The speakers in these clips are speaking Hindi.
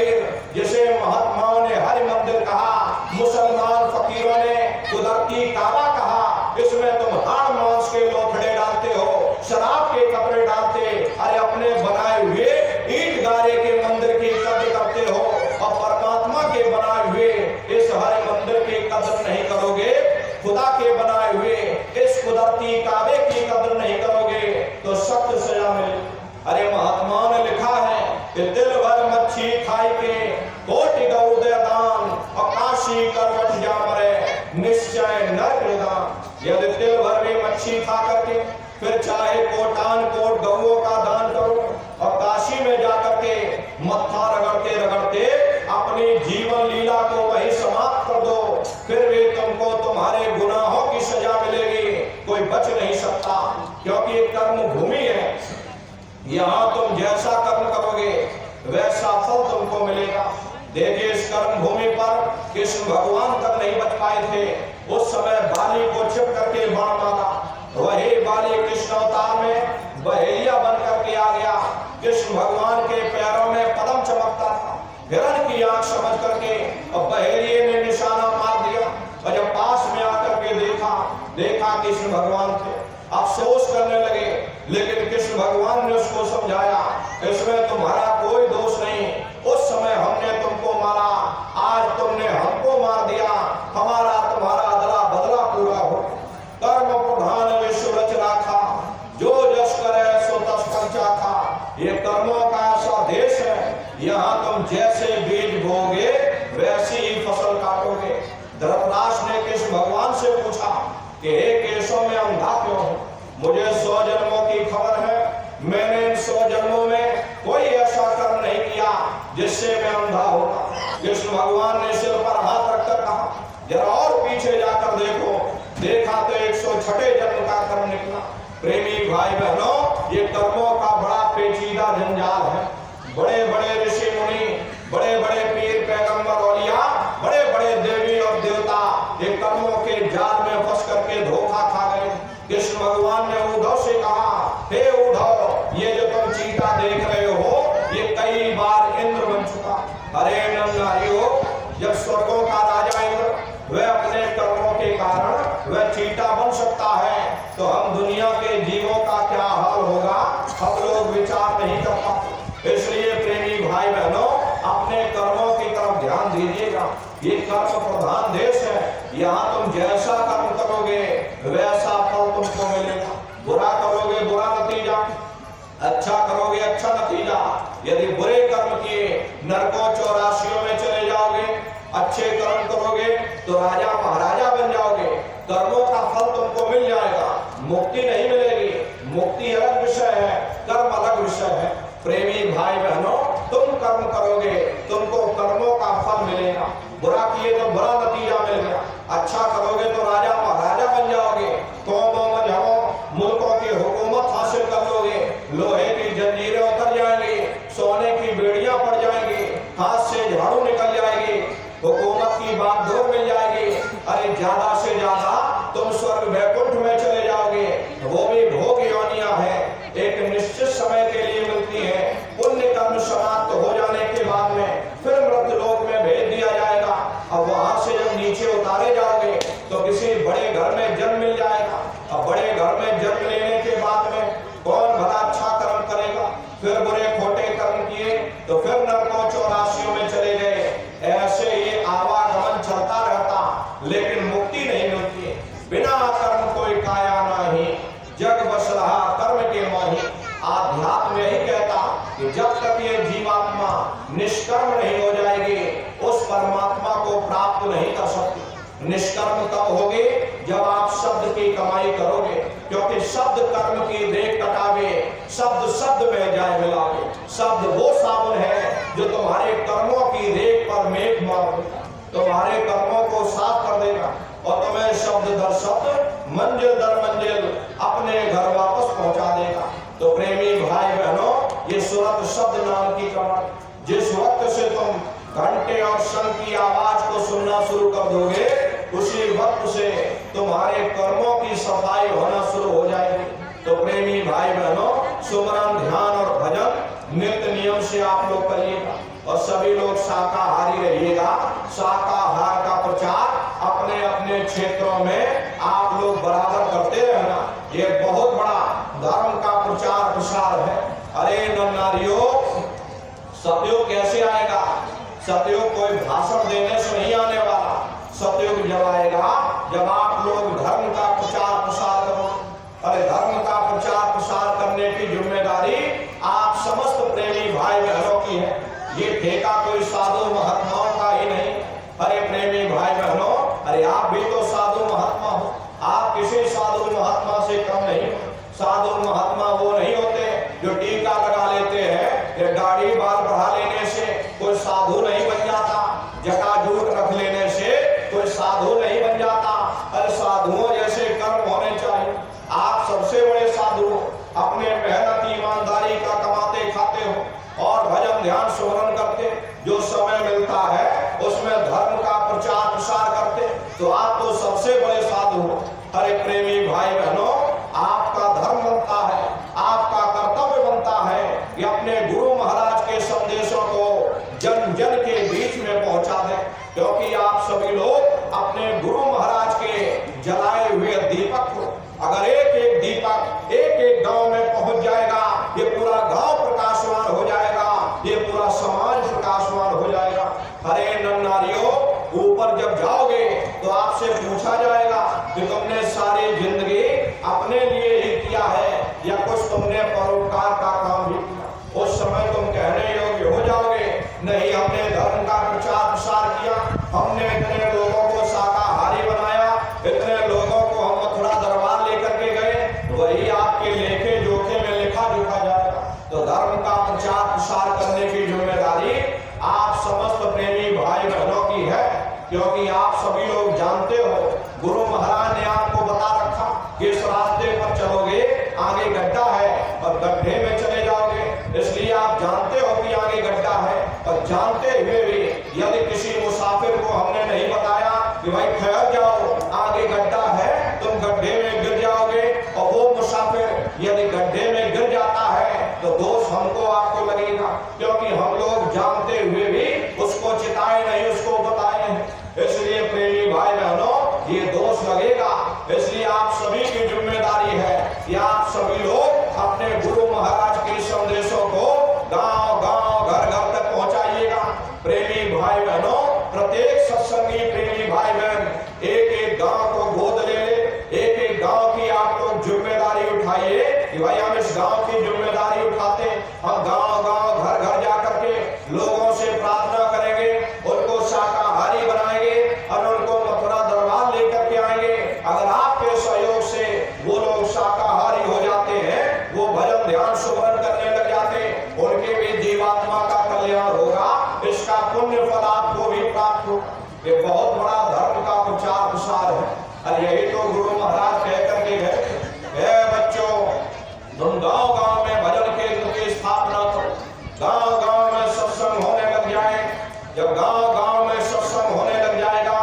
शरीर, जिसे महात्माओं ने हरि मंदिर कहा, मुसलमान फकीरों ने कुदरती काबा कहा, इसमें तुम हाड़ मांस के लोथड़े डालते हो, शराब के कपड़े डालते, अरे अपने बनाए हुए ईंट गारे के मंदिर की कद्र करते हो और परमात्मा के बनाए हुए इस हरि मंदिर की कद्र नहीं करोगे, खुदा के बनाए हुए इस कुदरती काबे की कद्र नहीं करोगे तो सख्त सजा मिलेगी। अरे महात्मा ने लिखा है कि दिल भर मच्छी खाई के कोटि गौ दे दान और काशी करवट जा मरे निश्चय नरक दान। यदि दिल भर भी मच्छी खा करके फिर चाहे कोटान कोट गौओं का दान करो और काशी में जाकर के मत्था रगड़ते रगड़ते अपनी जीवन लीला को वही समाप्त कर दो, फिर भी तुमको तुम्हारे गुनाहों की सजा मिलेगी, कोई बच नहीं सकता, क्योंकि ये कर्म भूमि है। यहाँ तुम जैसा कर्म करोगे वैसा फल तुमको मिलेगा। देखिए इस कर्म भूमि पर कृष्ण भगवान तक नहीं बच पाए थे, उस समय बाली को छिप करके बाण मारा, वही बाली कृष्ण अवतार में बहेलिया बन करके आ गया। कृष्ण भगवान के पैरों में पदम चमकता था, हिरण की आंख समझ करके और बहेलिये ने निशाना मार दिया और जब पास में आकर के देखा कृष्ण भगवान थे, अफसोस करने लगे, लेकिन कृष्ण भगवान ने उसको समझाया इसमें तुम्हारा कोई दोष नहीं, उस समय हमने तुमको मारा, आज तुमने हमको मार दिया, हमारा तुम्हारा अदला बदला पूरा हो। कर्म प्रधान विश्व रच राखा, जो जस करे सो तस फल चाखा। ये कर्मों का ऐसा देश है, यहाँ तुम जैसे बीज बोगे वैसी ही फसल काटोगे। धर्मराज ने कृष्ण भगवान से पूछा कि हे केशव में अंधा क्यों हूं? मुझे 100 जन्मों की खबर है, मैंने इन 100 जन्मों में कोई ऐसा कर्म नहीं किया जिससे मैं अंधा होता। कृष्ण भगवान ने सिर पर हाथ रखकर कहा जरा और पीछे जाकर देखो, देखा तो 106 जन्म का कर्म निकला। प्रेमी भाई बहनों, ये कर्मों का बड़ा पेचीदा जंजाल है। बड़े बड़े ऋषि मुनि, बड़े बड़े पीर पैगंबर औलिया, बड़े बड़े देवी और देवता ये कर्मों के जाल में फंस करके धोखा खा गए। कृष्ण भगवान ने उद्धव से कहा, हे उद्धव, ये जो तुम चीता देख रहे हो ये कई बार इंद्र बन चुका। अरे नंगारियो, जब स्वर्गों का राजा इंद्र वह अपने कर्मों के कारण वह चीता बन सकता है, तो हम दुनिया के जीवों का क्या हाल होगा हम लोग विचार नहीं कर पाते। इसलिए प्रेमी भाई बहनों, अपने कर्मों की तरफ ध्यान दीजिएगा। ये कर्म प्रधान देश है, यहाँ तुम जैसा कर्म करोगे वैसा फल तुमको मिलेगा। बुरा करोगे बुरा नतीजा, अच्छा करोगे अच्छा नतीजा। यदि बुरे कर्म किए नरकों 84 में चले जाओगे, अच्छे कर्म करोगे तो राजा महाराजा बन जाओगे, कर्मों का फल तुमको मिल जाएगा, मुक्ति नहीं मिलेगी। मुक्ति अलग विषय है, कर्म अलग विषय है। प्रेमी भाई बहनों, तुम कर्म करोगे तुमको कर्मों का फल मिलेगा, बुरा किए तो बुरा नतीजा मिल गया, अच्छा करोगे तो राजा महाराजा बन जाओगे, कौमों मजहबों मुल्कों की हुकूमत हासिल कर लोगे, लोहे की जंजीरें उतर जाएंगी, सोने की बेड़ियां पड़ जाएंगी, हाथ से झाड़ू निकल जाएगी, हुकूमत की बागडोर मिल जाएगी। अरे ज्यादा से ज्यादा तुम स्वर्ग वैकुंठ में चले जाओगे, वो भी भोग योनियां है, एक निश्चित समय के लिए मिलती है। पुण्य कर्म समाप्त हो जाने के बाद में फिर मृत्यु लोक में भेज दिया जाएगा। अब वहां से जब नीचे उतारे जाओगे तो किसी बड़े घर में जन्म मिल जाएगा। अब बड़े घर में जन्म लेने के बाद में कौन भला अच्छा कर्म करेगा, फिर बुरे खोटे कर्म किए तो फिर नरकों 84 में चले गए। ऐसे ही आवागमन चलता रहता, लेकिन मुक्ति नहीं मिलती। बिना कर्म कोई काया नहीं, जग बस रहा कर्म के माही। आध्यात्म यही कहता कि जब तक ये जीवात्मा निष्कर्म नहीं हो जाएगी उस परमात्मा को प्राप्त नहीं कर सकती। निष्कर्म तब होगी जब आप शब्द की कमाई करोगे, क्योंकि शब्द कर्म की रेख कटावे, शब्द शब्द में जाए मिलावे। शब्द वो साबुन है जो तुम्हारे कर्मों की रेख पर मेघ मार देगा, तुम्हारे कर्मों को साफ कर देगा और तुम्हें शब्द दर शब्द मंजिल दर मंजिल अपने घर वापस पहुंचा देगा। तो प्रेमी भाई बहनों, ये सूरत शब्द नाम की कमर, जिस वक्त से तुम घंटे और शंख की आवाज को सुनना शुरू कर दोगे उसी वक्त से तुम्हारे कर्मों की सफाई होना शुरू हो जाएगी। तो प्रेमी भाई बहनों, सुमरन ध्यान और भजन नित्य नियम से आप लोग करिएगा और सब सभी लोग शाकाहारी रहिएगा। शाकाहार का प्रचार अपने अपने क्षेत्रों में आप लोग बराबर करते रहना। ये बहुत बड़ा धर्म का प्रचार प्रसार है। अरे नारियों, सतयुग कैसे आएगा? सतयुग कोई भाषण देने से नहीं आने वाला। सतयुग जब आएगा जब आप लोग धर्म का प्रचार प्रसार करो। अरे धर्म का प्रचार प्रसार करने की जिम्मेदारी आप समस्त प्रेमी भाई बहनों की है। ये ठेका कोई साधु महात्माओं का ही नहीं। अरे प्रेमी भाई बहनों, अरे आप भी तो साधु महात्मा हो। आप किसी साधु महात्मा से कम नहीं। साधु महात्मा वो नहीं होते जो टीका लगा लेते हैं या दाढ़ी बाल बढ़ा लेने से कोई साधु नहीं बन जाता। जटाजूट रख लेने से कोई साधु नहीं बन जाता। अरे साधुओं जैसे कर्म होने चाहिए। आप सबसे बड़े साधु अपने मेहनत ईमानदारी का कमाते खाते हो और भजन ध्यान सुमरन करते, जो समय मिलता है उसमें धर्म का प्रचार प्रसार करते, तो आप तो सबसे बड़े साधु हो। अरे प्रेमी भाई बहनों, आपका धर्म बनता है, आपका कर्तव्य बनता है कि अपने गुरु महाराज के संदेशों को जन जन के बीच में पहुंचा दें, क्योंकि आप सभी लोग अपने गुरु महाराज के जलाए हुए दीपक हो। अगर एक एक दीपक एक एक गांव में पहुंच जाएगा, ये पूरा गांव प्रकाशवान हो जाएगा, ये पूरा समाज प्रकाशवान हो जाएगा। अरे नारियों, ऊपर जब जाओगे तो आपसे पूछा जाएगा कि तुमने सारी जिंदगी अपने लिए ही किया है या कुछ तुमने परोपकार का काम भी किया। उस समय तुम कहने योग्य हो जाओगे, नहीं हमने धर्म का प्रचार प्रसार किया, हमने इतने लोगों को शाकाहारी बनाया, इतने लोगों को हम मथुरा दरबार लेकर के गए। वही आपके लेखे जोखे में लिखा जोखा जाएगा। तो धर्म का प्रचार प्रसार करने की जिम्मेदारी आप समस्त प्रेमी भाई बहनों की है, क्योंकि आप सभी लोग जानते हो गुरु महाराज ने आपको बता रखा कि इस रास्ते पर चलोगे आगे गड्ढा है और गड्ढे में चले जाओगे। इसलिए आप जानते हो कि आगे गड्ढा है, और जानते हुए भी यदि किसी मुसाफिर को हमने नहीं बताया कि भाई ठहर जाओ आगे गड्ढा है, तुम गड्ढे में गिर जाओगे, और वो मुसाफिर यदि गड्ढे में गिर जाता है तो दोष हमको आपको लगेगा, क्योंकि हम लोग जानते हुए भी उसको चिताए नहीं, उसको बताए नहीं। इसलिए प्रेमी भाई बहनों, ये दोष लगेगा। इसलिए आप सभी की जिम्मेदारी है कि आप सभी लोग अपने गुरु महाराज के संदेशों को गांव गांव घर घर तक पहुंचाइएगा। प्रेमी भाई बहनों, प्रत्येक सत्संगी प्रेमी भाई बहन एक एक गांव को गोद ले ले। एक एक गांव की आप लोग जिम्मेदारी उठाइए कि भाई हम इस गांव की जिम्मेदारी उठाते हैं। हम गांव गांव घर घर जाकर के लोगों से प्रार्थना करेंगे, उनको शाकाहारी बनाएंगे और उनको मथुरा दरबार लेकर के आएंगे। अगर आपके सहयोग से वो लोग शाकाहारी हो जाते हैं, वो भजन ध्यान सुमरन करने लग जाते हैं, उनके भी जीवात्मा का कल्याण होगा, इसका पुण्य फल आपको भी प्राप्त होगा। ये बहुत बड़ा धर्म का प्रचार प्रसार है। और यही तो गुरु महाराज कह करके गए, बच्चों तुम गांव गांव में भजन केंद्र की स्थापना करो, गांव गांव में सत्संग होने लग जाए। जब गांव गांव में सत्संग होने लग जाएगा,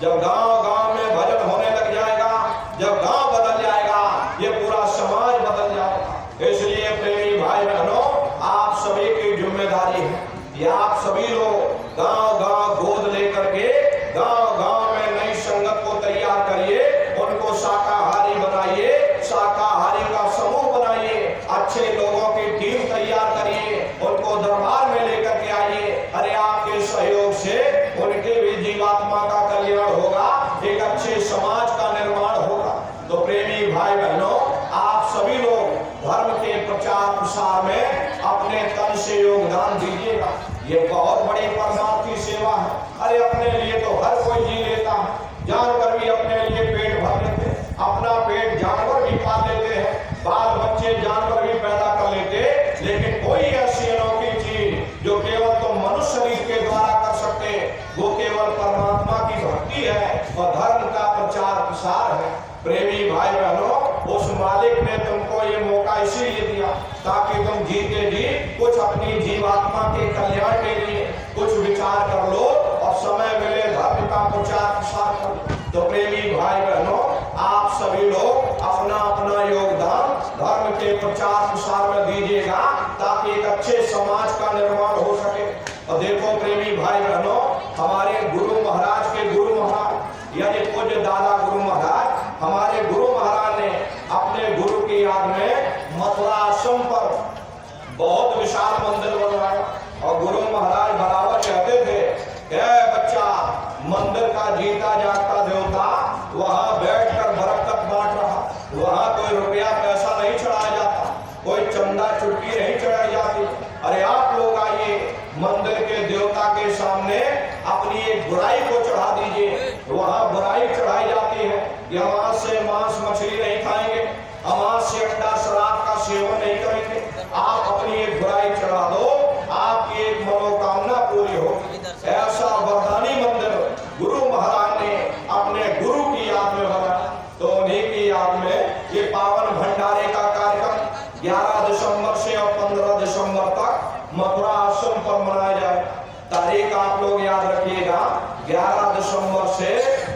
जब गांव गांव में भजन होने लग जाएगा, जब गांव बदल जाएगा, ये पूरा समाज बदल जाएगा। इसलिए प्रेमी भाई बहनों, आप सभी की जिम्मेदारी है कि आप सभी लोग गांव गांव गोद लेकर के गांव गांव में नई संगत को तैयार करिए, उनको शाकाहारी बनाइए, शाकाहारी का समूह बनाइए, अच्छे लोगों की टीम तैयार करिए, उनको दरबार में लेकर के आइए। अरे आपके सहयोग से उनके भी जीवात्मा का कल्याण होगा, एक अच्छे समाज का निर्माण होगा। तो प्रेमी भाई बहनों, आप सभी लोग धर्म के प्रचार प्रसार में अपने तन से योगदान दीजिएगा। ये बहुत बड़ी परमात्मा की सेवा है। अरे अपने लिए तो हर कोई जी लेता है, जानवर भी अपने लिए पेट भर लेते हैं, अपना पेट जानवर भी पाल लेते हैं, बाल बच्चे जानवर भी पैदा कर लेते हैं, लेकिन कोई ऐसी अनोखी चीज जो केवल तुम मनुष्य शरीर के द्वारा कर सकते, वो केवल परमात्मा की भक्ति है और धर्म का प्रचार प्रसार है। प्रेमी भाई बहनों, उस मालिक ने तुमको ये मौका इसीलिए दिया ताकि तुम जीते जी कुछ अपनी जीवात्मा के कल्याण के लिए कुछ विचार कर लो और समय मिले धर्म का प्रचार प्रसार कर लो। तो प्रेमी भाई बहनों, आप सभी लोग अपना अपना योगदान धर्म के प्रचार प्रसार में दीजिएगा ताकि एक अच्छे समाज का निर्माण हो सके। और देखो प्रेमी भाई बहनों, हमारे गुरु महाराज के गुरु महाराज यानी पूज्य दादा गुरु महाराज, हमारे गुरु महाराज ने अपने गुरु की याद में मथुरा आश्रम पर बहुत विशाल मंदिर बनवाया। और गुरु महाराज बराबर कहते थे, बच्चा, मंदिर का जीता जागता देवता वहां बैठकर बरकत बांट रहा, वहां कोई रुपया पैसा नहीं चढ़ाया जाता, कोई चंदा चुटकी नहीं चढ़ाई जाती। अरे आप लोग आइए, मंदिर के देवता के सामने अपनी एक बुराई को चढ़ा दीजिए, वहां बुराई चढ़ाई जाती है कि हम से मांस मछली नहीं खाएंगे, अमास से अंडा शराब का सेवन नहीं करेंगे। आप अपनी एक बुराई चढ़ा दो, आपकी एक मनोकामना पूरी होगी। ऐसा वरदानी मंदिर गुरु महाराज ने अपने गुरु की याद में बनाया। तो उन्हीं की याद में ये पावन भंडारे का कार्यक्रम 11 दिसंबर से और 15 दिसंबर तक मथुरा आश्रम पर मनाया जाए। तारीख आप लोग याद रखिएगा, 11 दिसंबर से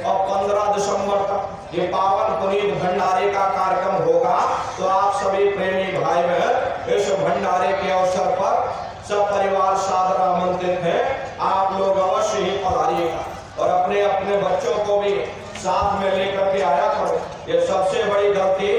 और 15 दिसंबर तक ये पावन पुनीत भंडारे का कार्यक्रम होगा। तो आप सभी प्रेमी भाई बहन इस भंडारे के अवसर पर सब परिवार सादर आमंत्रित हैं। आप लोग अवश्य ही पधारिएगा और अपने अपने बच्चों को भी साथ में लेकर के आया करो। ये सबसे बड़ी गलती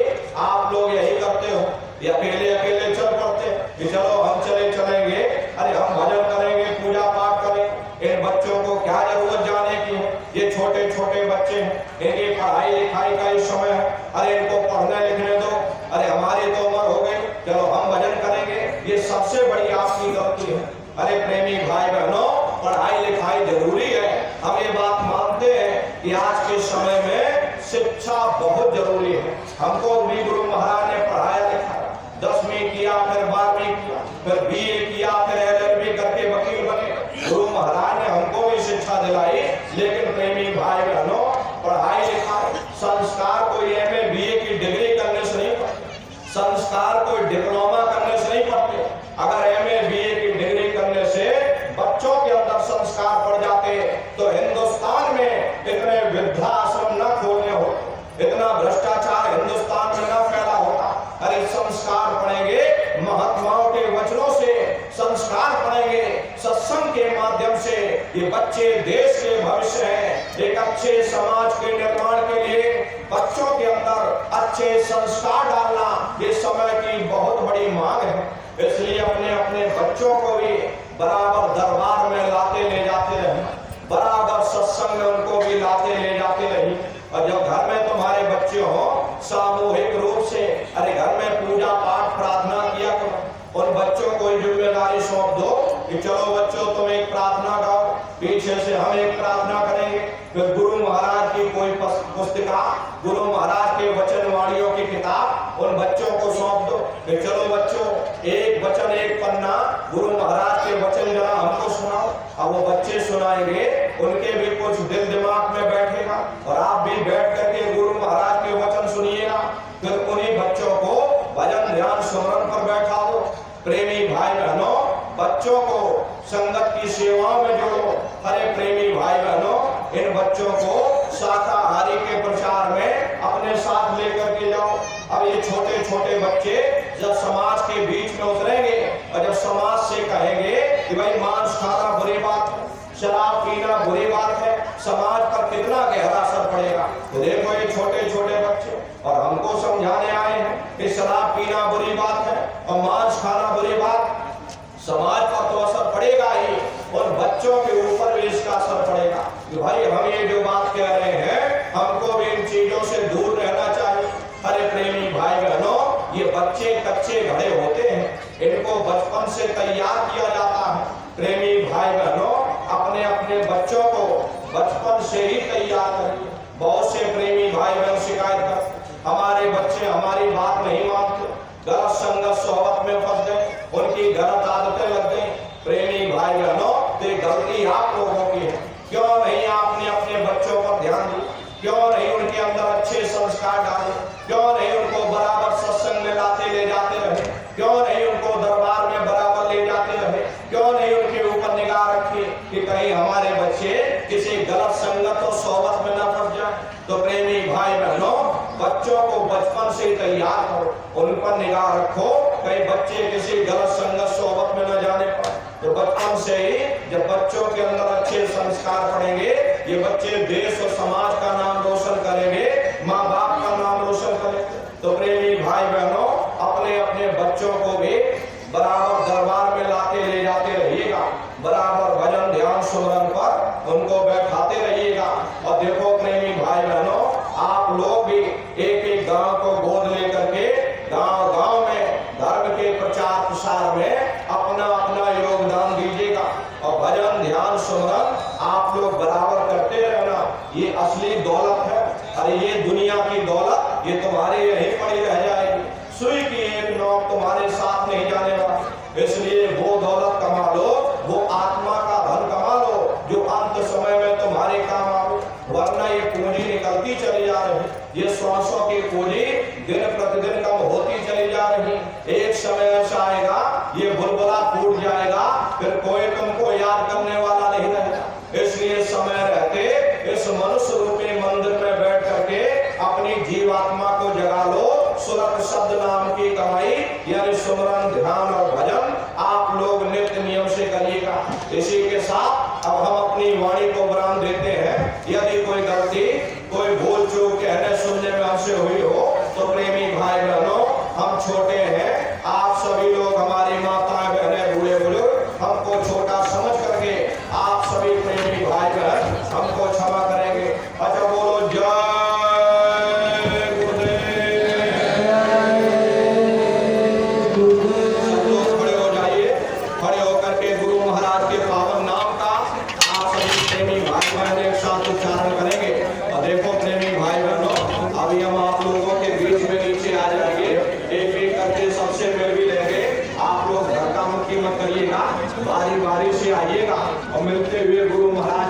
आप लोग यही करते हो, ये अकेले अकेले चल पड़ते कि चलो हम चलेंगे, अरे हम भजन करेंगे, पूजा पाठ करेंगे। इन बच्चों को क्या जरूरत जाने की है? ये छोटे छोटे बच्चे हैं, इनकी पढ़ाई लिखाई का ही समय है, अरे इनको पढ़ने लिखने दो, अरे हमारी तो उम्र हो गई, चलो हम भजन करेंगे। ये सबसे बड़ी आपकी गलती है। अरे प्रेमी भाई बहनों, पढ़ाई लिखाई जरूरी है, हम ये बात मानते हैं कि आज के समय में शिक्षा बहुत जरूरी है। हमको भी गुरु महाराज ने पढ़ाया लिखाया, 10वीं किया, फिर 12वीं किया, फिर BA किया, फिर LLB करके वकील बने। गुरु महाराज ने हमको भी शिक्षा दिलाई। लेकिन प्रेमी भाई बहनों, पढ़ाई लिखाई संस्कार कोई MA BA की डिग्री करने से नहीं पढ़ते, संस्कार कोई डिप्लोमा करने से नहीं पढ़ते। अगर MA BA की डिग्री करने से बच्चों के अंदर संस्कार पड़ जाते तो हिंदुस्तान में इतने वृद्धाश्रम न खोलने होते, इतना भ्रष्टाचार हिंदुस्तान में न फैला होता। अरे संस्कार पढ़ेंगे, महात्माओं के वचनों से संस्कार पढ़ेंगे, सत्संग के माध्यम से। ये बच्चे देश के भविष्य हैं। एक अच्छे समाज के निर्माण के लिए बच्चों के अंदर अच्छे संस्कार डालना ये समय की बहुत बड़ी मांग है। इसलिए अपने अपने बच्चों को भी बराबर दरबार में लाते ले जाते रहे, बराबर सत्संग में उनको भी लाते ले जाते रहे। और जब घर में तुम्हारे बच्चे हो, सामूहिक रूप से अरे घर में पूजा पाठ प्रार्थना किया करो। उन बच्चों को जिम्मेदारी सौंप दो कि चलो बच्चों तुम एक प्रार्थना गाओ, पीछे से हम एक प्रार्थना करेंगे। फिर गुरु महाराज की कोई पुस्तिका, गुरु महाराज के वचन वाणियों की किताब उन बच्चों को सौंप दो कि चलो बच्चों एक वचन एक पन्ना गुरु महाराज के वचन जरा हमको सुनाओ। अब वो बच्चे सुनाएंगे, उनके भी कुछ दिल दिमाग में बैठेगा और आप भी बैठ करके गुरु महाराज के वचन सुनिएगा। फिर उन्हीं बच्चों को भजन ध्यान स्मरण पर बैठा दो। प्रेमी भाई बहनों, बच्चों को संगत की सेवा में जोड़ो। अरे प्रेमी भाई बहनों, इन बच्चों को शाकाहारी के प्रचार में अपने साथ लेकर के जाओ। अब ये छोटे छोटे बच्चे जब समाज के बीच में उतरेंगे और जब समाज से कहेंगे कि भाई मांस खाना बुरी बात है, शराब पीना बुरी बात है, समाज पर कितना गहरा असर पड़ेगा। तो देखो ये छोटे छोटे बच्चे और हमको समझाने आए हैं कि शराब पीना बुरी बात है और मांस खाना बुरी बात, समाज पर तो असर पड़ेगा ही और बच्चों के ऊपर भी इसका असर पड़ेगा कि भाई हम ये जो बात कह रहे हैं हमको भी इन चीजों से दूर रहना चाहिए। अरे प्रेमी भाई बहनों, ये बच्चे कच्चे घड़े होते हैं, इनको बचपन से तैयार किया जाता है। प्रेमी भाई बहनों, अपने अपने बच्चों को बचपन से ही तैयार करिए। बहुत से प्रेमी भाई बहन शिकायत करते हमारे बच्चे हमारी बात नहीं मानते, गलत संगत सोहबत में फंस गए, उनकी गलत आदतें लग गई। प्रेमी भाई बहनों, तो गलती आप लोगों की है। क्यों नहीं आपने अपने बच्चों पर ध्यान दिया? क्यों नहीं उनके अंदर अच्छे संस्कार डाले? क्यों नहीं उनको बराबर सत्संग में लाते ले जाते रहे? क्यों नहीं उनको दरबार में बराबर ले जाते रहे? क्यों नहीं उनके ऊपर निगाह रखी कि कहीं हमारे बच्चे किसी गलत संगत और सोहबत में न फंस जाए? तो प्रेमी भाई बहनों, बच्चों को बचपन से तैयार करो, उन पर निगाह रखो, कहीं बच्चे किसी गलत संगत सोहबत में न जाने पाए। तो बचपन से ही जब बच्चों के अंदर अच्छे संस्कार पड़ेंगे, ये बच्चे देश और समाज का नाम रोशन करेंगे, माँ बाप का नाम रोशन करेंगे। तो प्रेमी भाई बहनों, अपने अपने बच्चों को भी बराबर दरबार में लाके ले जाते रहिएगा, बराबर भजन ध्यान सुमरन पर उनको बैठाते रहिएगा। और देखो प्रेमी भाई बहनों, आप लोग भी एक एक गांव को गोद लेकर के गांव गांव में धर्म के प्रचार प्रसार में अपना अपना योगदान दीजिएगा। और भजन ध्यान सुमरन आप लोग बराबर करते रहना। ये असली दौलत है, अरे ये दुनिया की दौलत ये तुम्हारे यहीं पड़ी रह जाएगी। सुई की एक नोक तुम्हारे साथ नहीं जाने वाला, इसलिए वो दौलत कमा लो, वो आत्मा का धन कमा लो जो अंत समय में तुम्हारे काम आओ। वरना ये पूंजी निकलती चली जा रही, ये श्वासों की पूंजी दिन प्रतिदिन कम होती चली जा रही। एक समय ऐसा आएगा ये बुलबुला फूट जाएगा, फिर कोई तुमको याद करने वाला नहीं रहेगा। इसलिए समय रहते इस मनुष्य रूपी मंदिर में बैठ करके अपनी जीवात्मा को जगा लो। सुरत शब्द नाम की कमाई यानी सुमरन ध्यान और भजन आप लोग नित्य नियम से करिएगा। इसी के साथ अब हम अपनी वाणी को विराम देते हैं। यदि कोई गलती कोई भूल चूक कहने सुनने में हमसे हुई हो तो प्रेमी भाई बहनों, हम छोटे हैं, आप सभी लोग हमारी माताएं बहनें बूढ़े बुजुर्ग हमको छोटा समझ करके आप सभी प्रेमी भाई बहन हमको क्षमा करेंगे। अच्छा बोलो जय उच्चारण करेंगे। और देखो प्रेमी भाई बहनों, अभी हम आप लोगों के बीच में नीचे आ जाएंगे, एक एक करके सबसे मिल भी लेंगे। आप लोग धक्का मुक्की मत करिएगा, बारी बारी से आइएगा और मिलते हुए गुरु महाराज